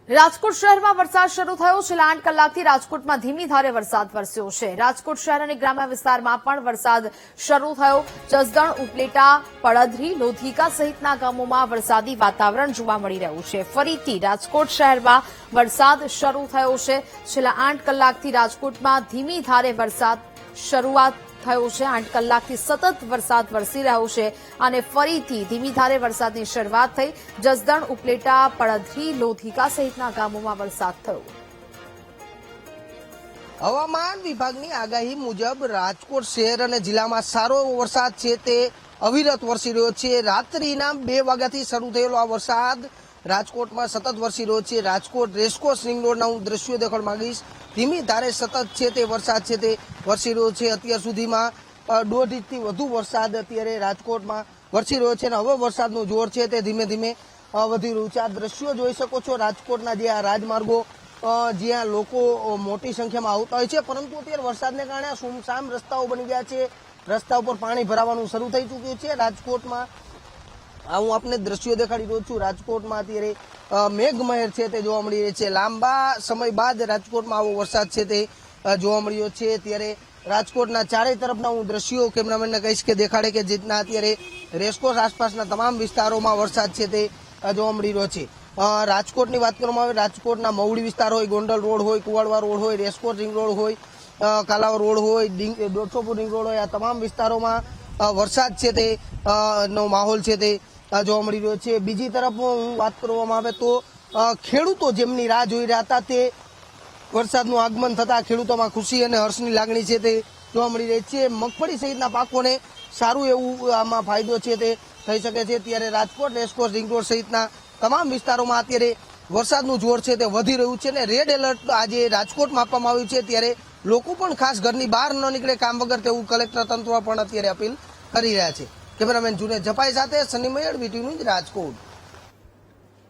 રાજકોટ શહેરમાં વરસાદ શરૂ થયો. છેલ્લા 8 કલાકથી રાજકોટમાં ધીમી ધારે વરસાદ વરસ્યો છે. રાજકોટ શહેર અને ગ્રામ્ય વિસ્તારમાં પણ વરસાદ શરૂ થયો. જસદણ, ઉપલેટા, પડધરી, લોધિકા સહિતના ગામોમાં વરસાદી વાતાવરણ જોવા મળી રહ્યું છે. ફરીથી રાજકોટ શહેરમાં વરસાદ શરૂ થયો છે. છેલ્લા 8 કલાકથી રાજકોટમાં ધીમી ધારે વરસાદ શરૂઆત થયો છે. 8 કલાકથી સતત વરસાદ વરસી રહ્યો છે અને ફરીથી ધીમી ધારે વરસાદની શરૂઆત થઈ. જસદણ, ઉપલેટા, પડધરી, લોધિકા સહિતના ગામોમાં વરસાદ થયો. હવામાન વિભાગની આગાહી મુજબ રાજકોટ શહેર અને જિલ્લામાં સારો વરસાદ છે તે અવિરત વરસી રહ્યો છે. રાત્રિના 2 વાગ્યાથી શરૂ થયેલો આ વરસાદ રાજકોટમાં સતત વરસી રહ્યો છે. રાજકોટ રેસકોર્સ રિંગ રોડના હું દ્રશ્યો દેખાડવા માંગીશ. ધીમી ધારે સતત છે તે વરસાદ છે તે વરસી રહ્યો છે. અત્યાર સુધીમાં 1.5 ઇંચથી વધુ વરસાદ અત્યારે રાજકોટમાં વરસી રહ્યો છે અને હવે વરસાદનું જોર છે તે ધીમે ધીમે વધી રહ્યું છે. આ દ્રશ્યો જોઈ શકો છો રાજકોટના જે આ રાજમાર્ગો જ્યાં લોકો મોટી સંખ્યામાં આવતા હોય છે, પરંતુ અત્યારે વરસાદને કારણે સુમસામ રસ્તાઓ બની ગયા છે. રસ્તા ઉપર પાણી ભરાવાનું શરૂ થઈ ચૂક્યું છે. રાજકોટમાં હું આપને દ્રશ્યો દેખાડી રહ્યો છું. રાજકોટમાં અત્યારે મેઘમહેર છે તે જોવા મળી રહી છે. લાંબા સમય બાદ રાજકોટમાં આવો વરસાદ છે તે જોવા મળ્યો છે. ત્યારે રાજકોટના ચારે તરફના હું દ્રશ્યો કેમેરામેનને કહીશ કે દેખાડે કે જેટના અત્યારે રેસકોર્સ આસપાસના તમામ વિસ્તારોમાં વરસાદ છે તે જોવા મળી રહ્યો છે. રાજકોટની વાત કરવામાં આવે, રાજકોટના મવડી વિસ્તાર હોય, ગોંડલ રોડ હોય, કુવાડવા રોડ હોય, રેસકોર્સ રિંગ રોડ હોય, કાલાવડ રોડ હોય, દોઢસોપુર રિંગ રોડ હોય, આ તમામ વિસ્તારોમાં વરસાદ છે તે નો માહોલ છે તે જોવા મળી રહ્યો છે. બીજી તરફ હું વાત કરવામાં આવે તો ખેડૂતો જેમની રાહ જોઈ રહ્યા હતા તે વરસાદનું આગમન થતા ખેડૂતોમાં ખુશી અને હર્ષની લાગણી છે તે જોવા મળી રહી છે. મગફળી સહિતના પાકોને સારું એવું આમાં ફાયદો છે તે થઈ શકે છે. ત્યારે રાજકોટ રેસકોર્સ રિંગ રોડ સહિતના તમામ વિસ્તારોમાં અત્યારે વરસાદનું જોર છે તે વધી રહ્યું છે અને રેડ એલર્ટ આજે રાજકોટમાં આપવામાં આવ્યું છે. ત્યારે લોકો પણ ખાસ ઘરની બહાર ન નીકળે કામ વગર તેવું કલેક્ટર તંત્ર પણ અત્યારે અપીલ કરી રહ્યા છે. કેમેરામેન જુનેદ જપાઈ સાથે સની મયડ, વીટીવી ન્યૂઝ, રાજકોટ.